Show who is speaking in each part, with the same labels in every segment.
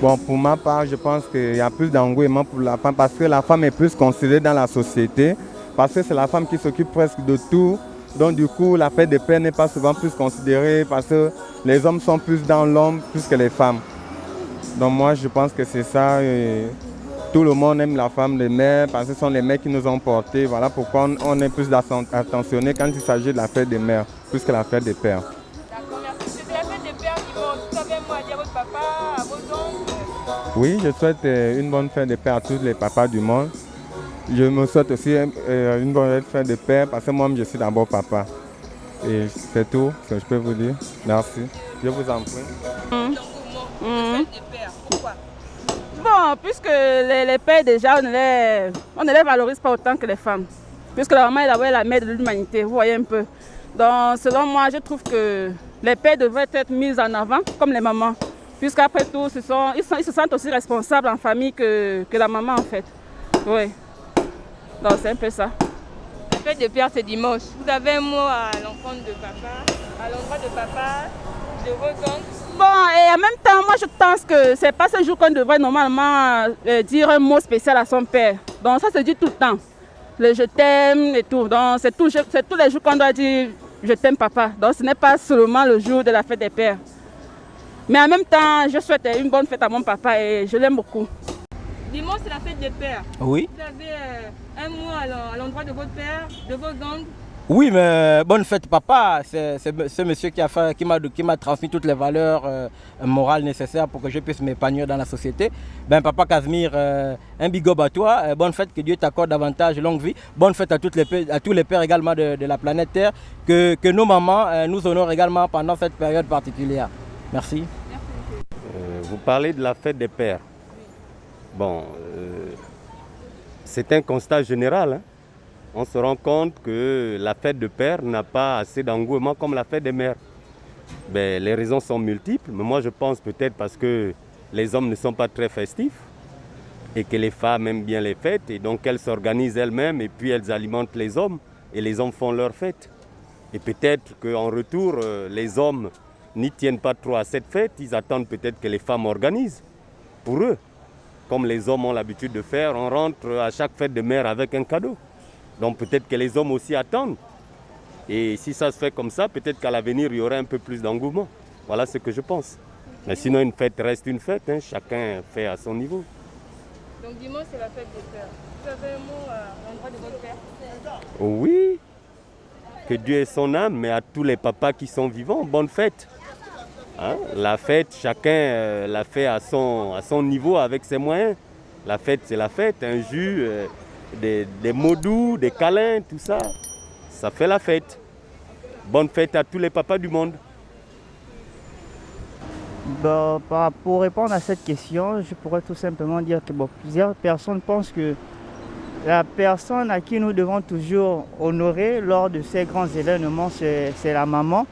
Speaker 1: Bon, pour ma part, je pense qu'il y a plus d'engouement pour la femme parce que la femme est plus considérée dans la société, parce que c'est la femme qui s'occupe presque de tout. Donc du coup, la fête des pères n'est pas souvent plus considérée parce que les hommes sont plus dans l'ombre plus que les femmes. Donc moi, je pense que c'est ça. Et tout le monde aime la femme des mères parce que ce sont les mères qui nous ont portés. Voilà pourquoi on est plus attentionné quand il s'agit de la fête des mères, plus que la fête des pères.
Speaker 2: D'accord, merci. C'était la fête des pères dimanche. Vous avez un mot à dire à votre papa, à vos oncles?
Speaker 1: Oui, je souhaite une bonne fête des pères à tous les papas du monde. Je me souhaite aussi une bonne fête des pères parce que moi, je suis d'abord papa. Et c'est tout ce que je peux vous dire. Merci. Je vous en prie.
Speaker 2: Fête des pères, pourquoi?
Speaker 3: Bon, puisque les pères déjà, on ne les valorise pas autant que les femmes. Puisque la maman est d'abord la mère de l'humanité, vous voyez un peu. Donc selon moi, je trouve que les pères devraient être mis en avant comme les mamans. Puisqu'après tout, ils se sentent aussi responsables en famille que la maman en fait. Oui. Donc c'est un peu ça.
Speaker 2: La fête des pères, c'est dimanche. Vous avez un mot à l'encontre de papa, à l'endroit de papa, de vos oncles?
Speaker 3: Bon, et en même temps, moi je pense que c'est pas ce jour qu'on devrait normalement dire un mot spécial à son père. Donc ça se dit tout le temps. Le je t'aime et tout. Donc c'est tous les jours qu'on doit dire je t'aime papa. Donc ce n'est pas seulement le jour de la fête des pères. Mais en même temps, je souhaite une bonne fête à mon papa et je l'aime beaucoup.
Speaker 2: Dimanche, c'est la fête des pères.
Speaker 4: Oui.
Speaker 2: Vous avez un mot à l'endroit de votre père, de vos oncles?
Speaker 4: Oui, mais bonne fête papa, c'est ce monsieur qui m'a transmis toutes les valeurs morales nécessaires pour que je puisse m'épanouir dans la société. Ben papa Casimir, un big up à toi, bonne fête, que Dieu t'accorde davantage longue vie. Bonne fête à tous les pères également de la planète Terre, que nos mamans nous honorent également pendant cette période particulière. Merci.
Speaker 5: Vous parlez de la fête des pères. Bon, c'est un constat général, hein. On se rend compte que la fête de père n'a pas assez d'engouement comme la fête des mères. Ben, les raisons sont multiples, mais moi je pense peut-être parce que les hommes ne sont pas très festifs et que les femmes aiment bien les fêtes et donc elles s'organisent elles-mêmes et puis elles alimentent les hommes et les hommes font leur fête. Et peut-être qu'en retour, les hommes n'y tiennent pas trop à cette fête, ils attendent peut-être que les femmes organisent pour eux. Comme les hommes ont l'habitude de faire, on rentre à chaque fête de mère avec un cadeau. Donc peut-être que les hommes aussi attendent. Et si ça se fait comme ça, peut-être qu'à l'avenir, il y aurait un peu plus d'engouement. Voilà ce que je pense. Mais sinon, une fête reste une fête, hein. Chacun fait à son niveau.
Speaker 2: Donc dimanche, c'est la fête des pères. Vous avez un mot à l'endroit de votre père?
Speaker 5: Oui, que Dieu ait son âme, mais à tous les papas qui sont vivants, bonne fête. Hein? La fête, chacun la fait à son niveau avec ses moyens. La fête, c'est la fête, un jus... Des mots doux, des câlins, tout ça, ça fait la fête. Bonne fête à tous les papas du monde.
Speaker 6: Bon, pour répondre à cette question, je pourrais tout simplement dire que plusieurs personnes pensent que la personne à qui nous devons toujours honorer lors de ces grands événements, c'est la maman.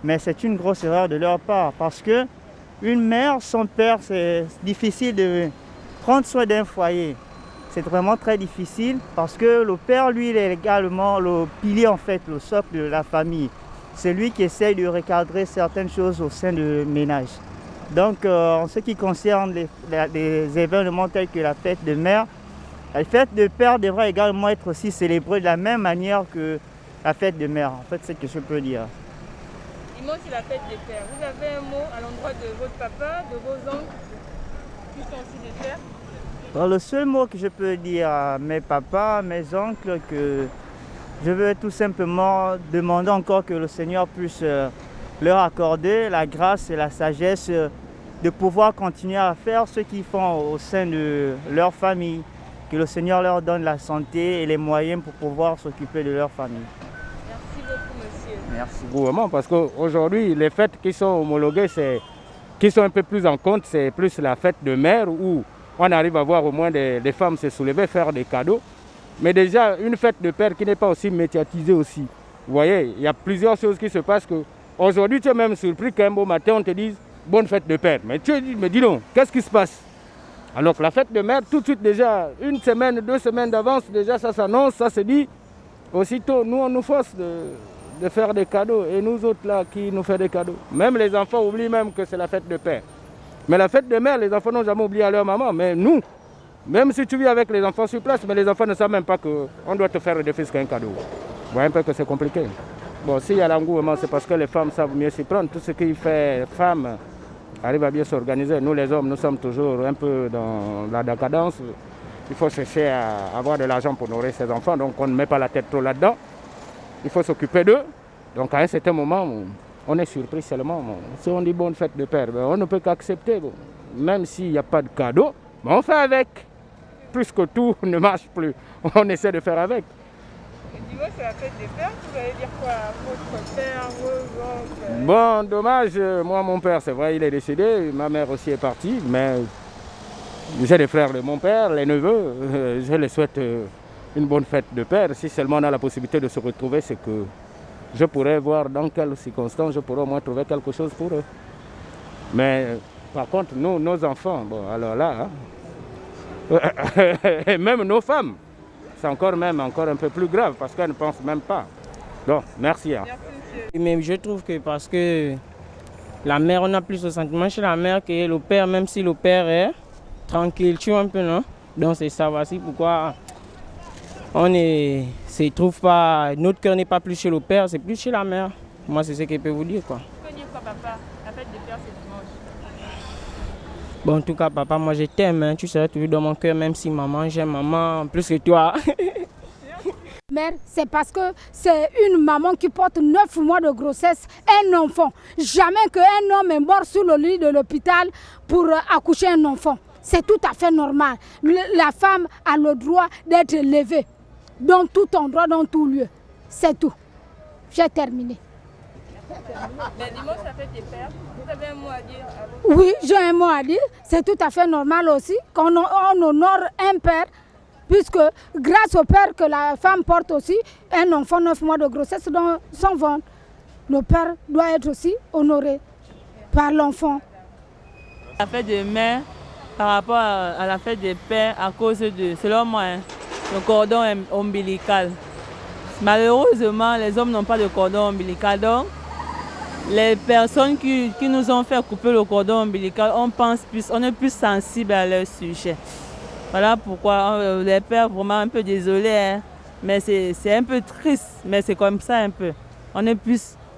Speaker 6: Mais c'est une grosse erreur de leur part parce que une mère, son père, c'est difficile de prendre soin d'un foyer. C'est vraiment très difficile parce que le père, lui, il est également le pilier, en fait, le socle de la famille. C'est lui qui essaye de recadrer certaines choses au sein du ménage. Donc, en ce qui concerne les événements tels que la fête de mère, la fête de père devrait également être aussi célébrée de la même manière que la fête de mère. En fait, c'est ce que je peux dire.
Speaker 2: Dimanche, c'est la fête des pères. Vous avez un mot à l'endroit de votre papa, de vos oncles, qui sont aussi des pères?
Speaker 6: Alors, le seul mot que je peux dire à mes papas, à mes oncles, que je veux tout simplement demander encore que le Seigneur puisse leur accorder la grâce et la sagesse de pouvoir continuer à faire ce qu'ils font au sein de leur famille. Que le Seigneur leur donne la santé et les moyens pour pouvoir s'occuper de leur famille.
Speaker 2: Merci beaucoup, monsieur.
Speaker 6: Merci.
Speaker 7: Vraiment, parce qu'aujourd'hui, les fêtes qui sont homologuées, qui sont un peu plus en compte, c'est plus la fête de mère où on arrive à voir au moins des femmes se soulever, faire des cadeaux. Mais déjà, une fête de père qui n'est pas aussi médiatisée aussi. Vous voyez, il y a plusieurs choses qui se passent qu'aujourd'hui, tu es même surpris qu'un beau matin, on te dise « bonne fête de père ». Mais tu dis, mais dis donc, qu'est-ce qui se passe? Alors que la fête de mère, tout de suite déjà, 1 semaine, 2 semaines d'avance, déjà ça s'annonce, ça se dit. Aussitôt, nous, on nous force de faire des cadeaux. Et nous autres là, qui nous fait des cadeaux? Même les enfants oublient même que c'est la fête de père. Mais la fête des mères, les enfants n'ont jamais oublié leur maman. Mais nous, même si tu vis avec les enfants sur place, mais les enfants ne savent même pas qu'on doit te faire des fils qu'un cadeau. Vous voyez un peu que c'est compliqué. Bon, s'il y a l'engouement, c'est parce que les femmes savent mieux s'y prendre. Tout ce qui fait femme arrive à bien s'organiser. Nous, les hommes, nous sommes toujours un peu dans la décadence. Il faut chercher à avoir de l'argent pour nourrir ses enfants. Donc, on ne met pas la tête trop là-dedans. Il faut s'occuper d'eux. Donc, à un certain moment, on est surpris seulement. Si on dit bonne fête de père, on ne peut qu'accepter. Même s'il n'y a pas de cadeau, on fait avec. Puisque tout ne marche plus, on essaie de faire avec.
Speaker 2: Dis-moi, c'est la fête des pères, vous allez dire quoi à votre père, vos oncles?
Speaker 7: Bon, dommage, moi mon père, c'est vrai, il est décédé, ma mère aussi est partie, mais j'ai des frères de mon père, les neveux, je les souhaite une bonne fête de père. Si seulement on a la possibilité de se retrouver, c'est que je pourrais voir dans quelles circonstances je pourrais au moins trouver quelque chose pour eux. Mais par contre, nous, nos enfants, bon, alors là, et même nos femmes, c'est encore un peu plus grave parce qu'elles ne pensent même pas. Donc, merci.
Speaker 8: Mais je trouve que parce que la mère, on a plus de sentiments chez la mère que le père, même si le père est tranquille, tu vois un peu, non? Donc c'est ça, voici pourquoi on se trouve pas, notre cœur n'est pas plus chez le père, c'est plus chez la mère. Moi, c'est ce que je peux vous dire, quoi.
Speaker 2: Tu peux dire quoi, papa? La fête des pères, c'est dimanche.
Speaker 8: Bon, en tout cas, papa, moi je t'aime, hein. Tu seras toujours dans mon cœur, même si maman, j'aime maman plus que toi.
Speaker 9: Mère, c'est parce que c'est une maman qui porte 9 mois de grossesse, un enfant. Jamais qu'un homme est mort sur le lit de l'hôpital pour accoucher un enfant. C'est tout à fait normal. La femme a le droit d'être élevée dans tout endroit, dans tout lieu. C'est tout. J'ai terminé.
Speaker 2: Mais dimanche, la fête des pères, vous avez un mot à dire à vos...
Speaker 9: Oui, j'ai un mot à dire. C'est tout à fait normal aussi qu'on honore un père, puisque grâce au père que la femme porte aussi, un enfant 9 mois de grossesse dans son ventre. Le père doit être aussi honoré par l'enfant.
Speaker 10: La fête des mères par rapport à la fête des pères à cause de, selon moi, le cordon ombilical. Malheureusement, les hommes n'ont pas de cordon ombilical. Donc, les personnes qui nous ont fait couper le cordon ombilical, on est plus sensible à leur sujet. Voilà pourquoi les pères, vraiment un peu désolés, hein, mais c'est un peu triste, mais c'est comme ça un peu. On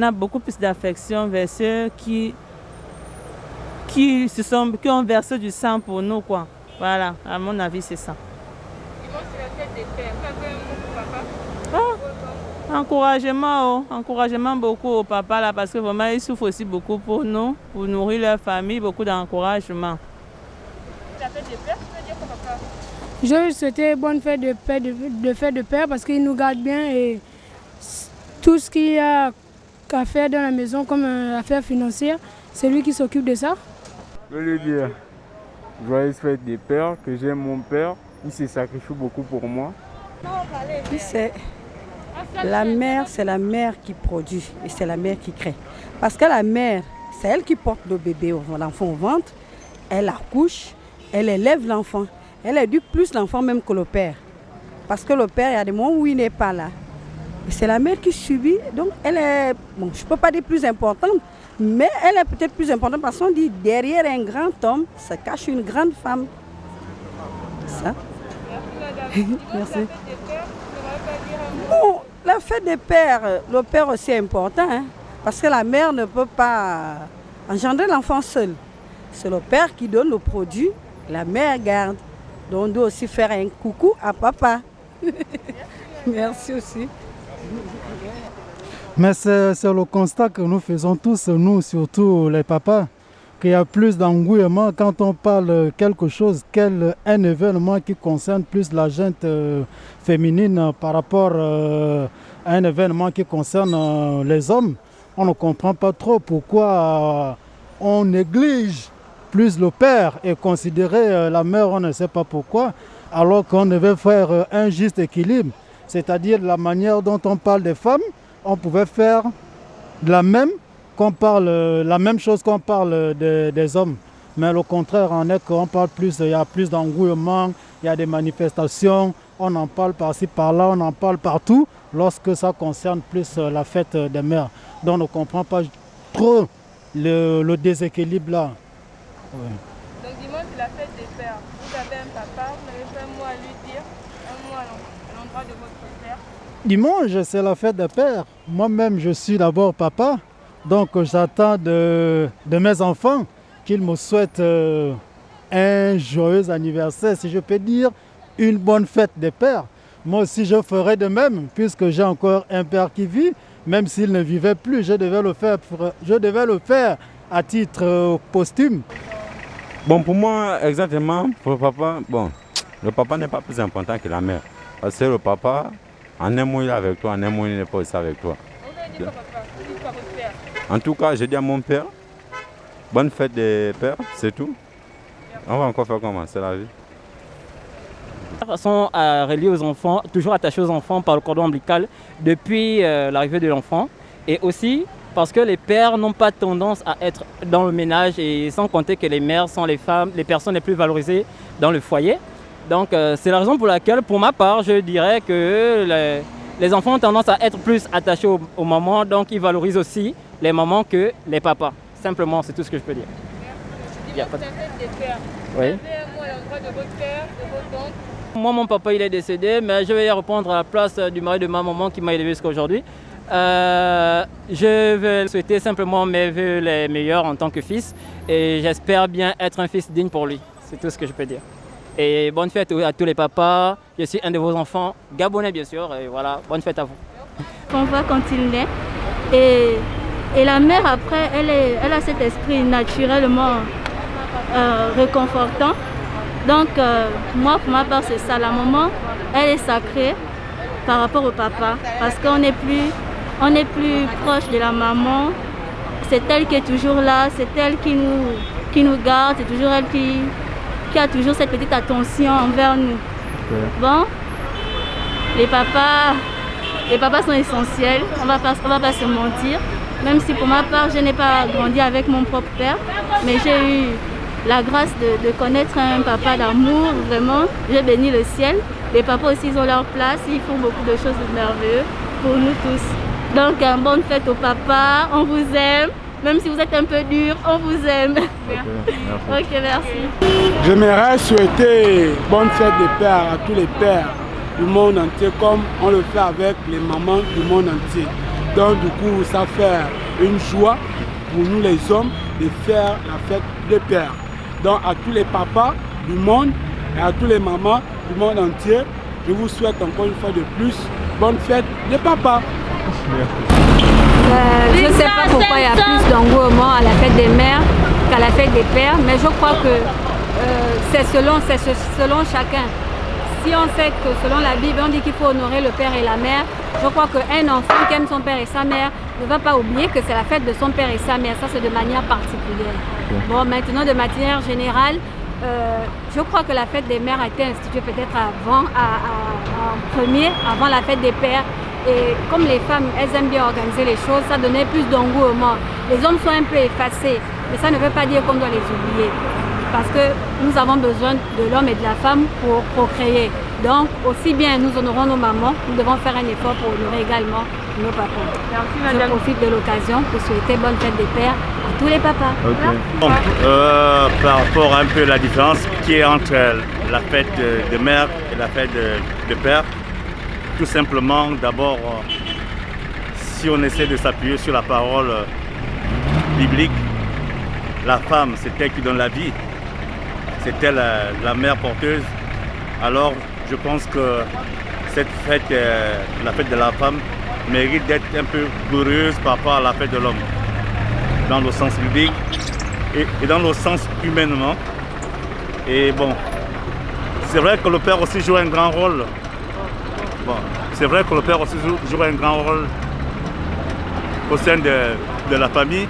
Speaker 10: a beaucoup plus d'affection vers ceux qui ont versé du sang pour nous, quoi. Voilà, à mon avis, c'est ça.
Speaker 2: Dimanche, c'est la fête des pères. Vous avez un mot pour papa?
Speaker 10: Encouragement beaucoup au papa là, parce que vraiment ils souffrent aussi beaucoup pour nous, pour nourrir leur famille, beaucoup d'encouragement.
Speaker 2: La fête des pères, tu veux dire quoi, papa?
Speaker 11: Je veux souhaiter bonne fête de père parce qu'il nous garde bien et tout ce qu'il y a qu'à faire dans la maison comme affaires financières, c'est lui qui s'occupe de ça.
Speaker 7: Je veux lui dire, joyeuse fête des pères, que j'aime mon père, il se sacrifie beaucoup pour moi.
Speaker 12: La mère, c'est la mère qui produit et c'est la mère qui crée. Parce que la mère, c'est elle qui porte le bébé, l'enfant au ventre, elle accouche, elle élève l'enfant. Elle éduque plus l'enfant même que le père. Parce que le père, il y a des moments où il n'est pas là. Et c'est la mère qui subit, donc elle est, bon, je ne peux pas dire plus importante, mais elle est peut-être plus importante parce qu'on dit derrière un grand homme se cache une grande femme. Ça. Merci. Bon, la fête des pères, le père aussi est important, hein, parce que la mère ne peut pas engendrer l'enfant seul. C'est le père qui donne le produit, la mère garde. Donc on doit aussi faire un coucou à papa. Merci aussi.
Speaker 13: Mais c'est le constat que nous faisons tous, nous, surtout les papas, qu'il y a plus d'engouement quand on parle quelque chose, un événement qui concerne plus la gente féminine par rapport à un événement qui concerne les hommes. On ne comprend pas trop pourquoi on néglige plus le père et considérer la mère, on ne sait pas pourquoi, alors qu'on devait faire un juste équilibre. C'est-à-dire la manière dont on parle des femmes, on pouvait faire la même chose qu'on parle des hommes. Mais le contraire en est qu'on parle plus, il y a plus d'engouement, il y a des manifestations, on en parle par-ci, par-là, on en parle partout lorsque ça concerne plus la fête des mères. Donc on ne comprend pas trop le déséquilibre là.
Speaker 2: Donc dimanche, c'est la fête des pères. Vous avez un papa, vous n'avez pas un mot à lui dire, un mot à l'endroit de votre père.
Speaker 13: Dimanche, c'est la fête des pères. Moi-même, je suis d'abord papa. Donc j'attends de mes enfants qu'ils me souhaitent un joyeux anniversaire, si je peux dire, une bonne fête des pères. Moi aussi, je ferai de même, puisque j'ai encore un père qui vit, même s'il ne vivait plus, je devais le faire à titre posthume.
Speaker 14: Bon, pour moi, exactement, pour le papa, le papa n'est pas plus important que la mère. Parce que le papa, en un mot, il est avec toi, en un mot, il n'est pas aussi avec toi.
Speaker 2: Vous avez dit quoi, papa? Vous dites quoi, votre père?
Speaker 14: En tout cas, je dis à mon père, bonne fête des pères, c'est tout. On va encore faire comment? C'est la vie.
Speaker 8: De façon à relier aux enfants, toujours attaché aux enfants par le cordon ombilical depuis l'arrivée de l'enfant. Et aussi parce que les pères n'ont pas tendance à être dans le ménage, et sans compter que les mères sont les femmes, les personnes les plus valorisées dans le foyer. Donc c'est la raison pour laquelle, pour ma part, je dirais que les enfants ont tendance à être plus attachés aux mamans, donc ils valorisent aussi les mamans que les papas. Simplement, c'est tout ce que je peux dire. Oui. Moi, mon papa, il est décédé, mais je vais répondre à la place du mari de ma maman qui m'a élevé jusqu'à aujourd'hui. Je vais souhaiter simplement mes vœux les meilleurs en tant que fils, et j'espère bien être un fils digne pour lui. C'est tout ce que je peux dire. Et bonne fête à tous les papas. Je suis un de vos enfants, gabonais bien sûr, et voilà, bonne fête à vous.
Speaker 15: On voit quand il naît, et la mère après, elle a cet esprit naturellement réconfortant. Donc moi, pour ma part, c'est ça. La maman, elle est sacrée par rapport au papa, parce qu'on n'est plus proche de la maman. C'est elle qui est toujours là, c'est elle qui nous garde, c'est toujours elle qui a toujours cette petite attention envers nous. Bon, les papas sont essentiels, on va pas se mentir. Même si pour ma part, je n'ai pas grandi avec mon propre père, mais j'ai eu la grâce de connaître un papa d'amour, vraiment. Je bénis le ciel. Les papas aussi, ils ont leur place, ils font beaucoup de choses merveilleuses pour nous tous. Donc, une bonne fête au papa, on vous aime. Même si vous êtes un peu dur, on vous aime. Ok, merci.
Speaker 16: J'aimerais souhaiter bonne fête des pères à tous les pères du monde entier, comme on le fait avec les mamans du monde entier. Donc, du coup, ça fait une joie pour nous les hommes de faire la fête des pères. Donc, à tous les papas du monde et à tous les mamans du monde entier, je vous souhaite encore une fois de plus bonne fête des papas.
Speaker 17: Je ne sais pas pourquoi il y a plus d'engouement à la fête des mères qu'à la fête des pères, mais je crois que c'est selon chacun. Si on sait que selon la Bible, on dit qu'il faut honorer le père et la mère, je crois qu'un enfant qui aime son père et sa mère ne va pas oublier que c'est la fête de son père et sa mère. Ça, c'est de manière particulière. Bon, maintenant, de manière générale, je crois que la fête des mères a été instituée peut-être en premier, avant la fête des pères. Et comme les femmes, elles aiment bien organiser les choses, ça donnait plus d'engouement. Les hommes sont un peu effacés, mais ça ne veut pas dire qu'on doit les oublier. Parce que nous avons besoin de l'homme et de la femme pour procréer. Donc, aussi bien nous honorons nos mamans, nous devons faire un effort pour honorer également nos papas.
Speaker 2: Merci, madame.
Speaker 17: Je profite de l'occasion pour souhaiter bonne fête des pères à tous les papas.
Speaker 18: Okay. Donc, par rapport à un peu la différence qui est entre la fête de mère et la fête de père, tout simplement, d'abord, si on essaie de s'appuyer sur la parole biblique, la femme, c'est elle qui donne la vie, c'est elle la mère porteuse. Alors, je pense que cette fête, la fête de la femme, mérite d'être un peu glorieuse par rapport à la fête de l'homme, dans le sens biblique et dans le sens humainement. Et bon, c'est vrai que le père aussi joue un grand rôle. Bon, c'est vrai que le père aussi joue un grand rôle au sein de la famille,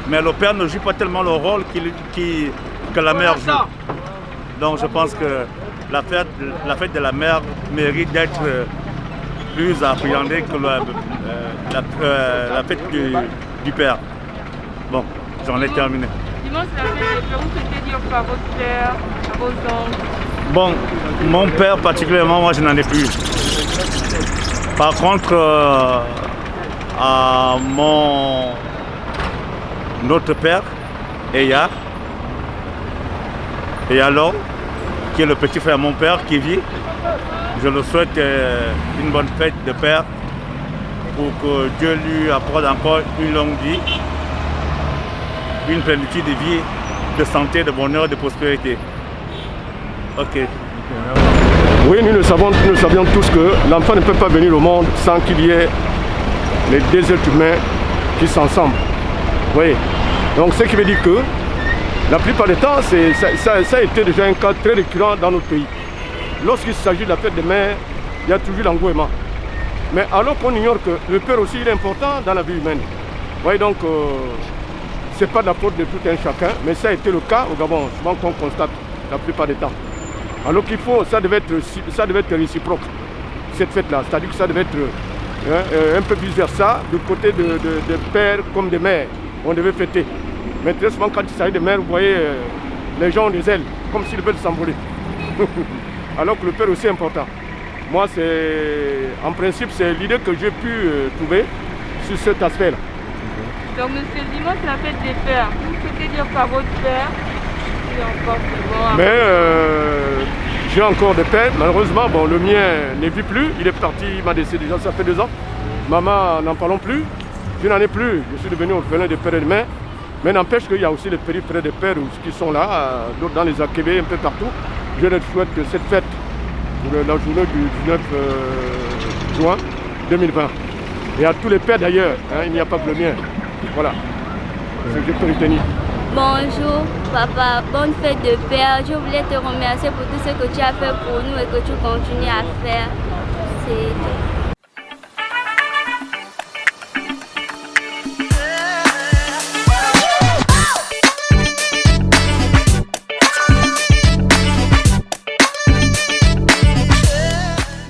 Speaker 18: mais le père ne joue pas tellement le rôle que la mère joue. Donc je pense que la fête de la mère mérite d'être plus appréhendée que la fête du père. Bon, j'en ai terminé.
Speaker 2: Dimanche, la fête des pères, vous souhaitez dire quoi à votre père, à vos oncles?
Speaker 18: Bon, mon père particulièrement, moi je n'en ai plus. Par contre, à mon autre père, Eya, Et alors, qui est le petit frère de mon père qui vit, je le souhaite une bonne fête de père pour que Dieu lui apporte encore une longue vie, une plénitude de vie, de santé, de bonheur, de prospérité. Ok.
Speaker 19: Oui, nous savions tous que l'enfant ne peut pas venir au monde sans qu'il y ait les deux êtres humains qui sont ensemble. Oui. Donc ce qui veut dire que la plupart du temps, ça a été déjà un cas très récurrent dans notre pays. Lorsqu'il s'agit de la fête des mères, il y a toujours l'engouement. Mais alors qu'on ignore que le père aussi il est important dans la vie humaine. Oui, donc ce n'est pas de la faute de tout un chacun, mais ça a été le cas au Gabon, souvent qu'on constate la plupart du temps. Alors qu'il faut, ça devait être réciproque, cette fête-là. C'est-à-dire que ça devait être un peu vice-versa, du côté de pères comme des mères. On devait fêter. Mais très souvent, quand il s'agit de mères, vous voyez, les gens ont des ailes, comme s'ils veulent s'envoler. Alors que le père aussi est important. Moi, en principe, c'est l'idée que j'ai pu trouver sur cet aspect-là.
Speaker 2: Donc, monsieur, dimanche, c'est la fête des pères. Vous souhaitez dire par votre père qui est encore bon.
Speaker 19: Mais j'ai encore des pères. Malheureusement, bon, le mien ne vit plus. Il est parti, il m'a décédé déjà, ça fait 2 ans. Maman, n'en parlons plus. Je n'en ai plus. Je suis devenu orphelin de père et de mère. Mais n'empêche qu'il y a aussi les petits frères des pères qui sont là, d'autres dans les AKB, un peu partout. Je leur souhaite que cette fête, pour la journée du 19 juin 2020, et à tous les pères d'ailleurs, il n'y a pas que le mien. Voilà, c'est ce que je peux retenir.
Speaker 15: Bonjour papa, bonne fête de père. Je voulais te remercier pour tout ce que tu as fait pour nous et que tu continues à faire. C'est